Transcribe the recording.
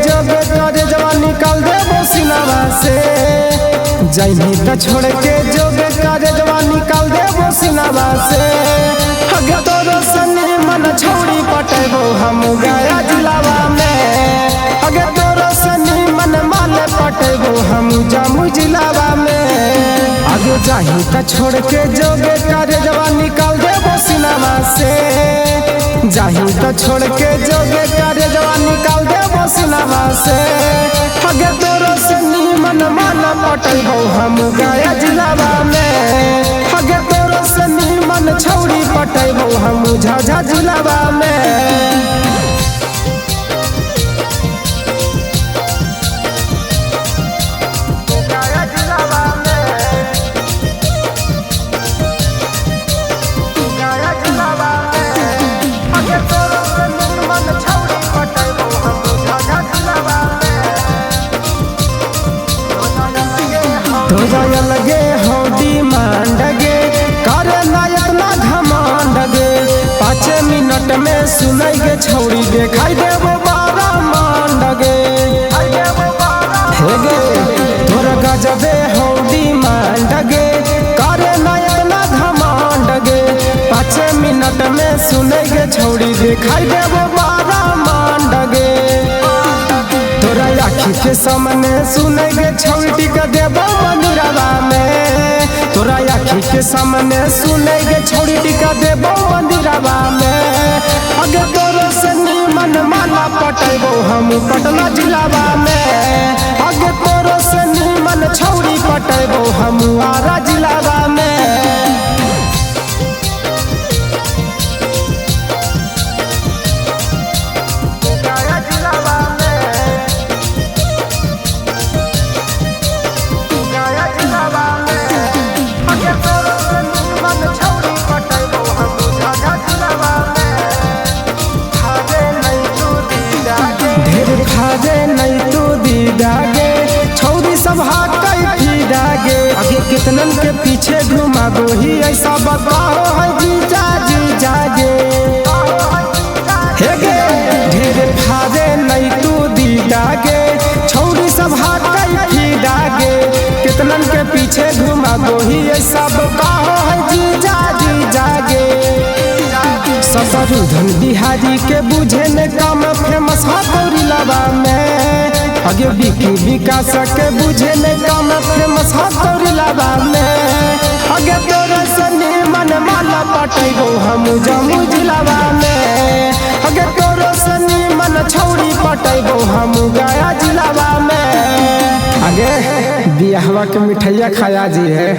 जब करे जवान निकाल दे बोसिनावा से। जाइनी त छोड़ के जब करे जवान निकाल दे बोसिनावा से। अगे तोरो सनी मन छौड़ी पटेबो हम गया जिलावा में। अगे तोरो सनी मन माले पटेबो हम जामू जिलावा में। आगे जाही त छोड़ के जोगे करे जवान निकाल दे बोसिनावा से। जाही त छोड़ के जोगे करे जवान निकाल दे बोसिनावा से। अगे तोरो सनी मन माला पटेबो हम गया जिलावा में। अगे तोरो सनी मन छौड़ी पटेबो हम झाझा जिलावा में। तोरा लगे हो डिमांड गे करे ना इतना घमंड गे। 5 मिनट में सुनै गे छौड़ी देखाई देबो 12 मांड गे। हे गे तोरा गजबे हो डिमांड गे करे ना इतना घमंड गे। 5 मिनट में सुनै गे छौड़ी देखाई देबो 12 मांड गे। तोरा आँखी के सामने सुनै गे छौड़ी का देबो मंदिरवा में। तोरा आँखी के सामने सुनै गे छौड़ी का देबो मंदिरवा में। अगे तोरो सनी मन माला पटेबो हम पटना जिलावा में। अगे तोरो सनी मन छौड़ी पटेबो हम आरा जिलावा में। नहीं तू दीदागे छौरी सब हाकै फीदागे। आगे कितनन के पीछे घुमा गोही ऐसा बताओ है जीजा जीजा गे। हे गे ढेर फादे नहीं तू दीदागे छौरी सब हाकै फीदागे। कितनन के पीछे घुमा गोही ऐसा बताओ है जीजा जीजा गे। शत्रुघ्न बिहारी के बुझे ने काम फेमस हथौड़ी लावा में। आगे बिकी विकास के बुझे ने काम फेमस हथौड़ी लावा में। आगे तोरो सनी मन माला पटेबो हम जामू जिलावा में। आगे तोरो सनी मन छौड़ी पटेबो हम गया जिलावा में। आगे बियाहवा के मिठाइया खाया जी है।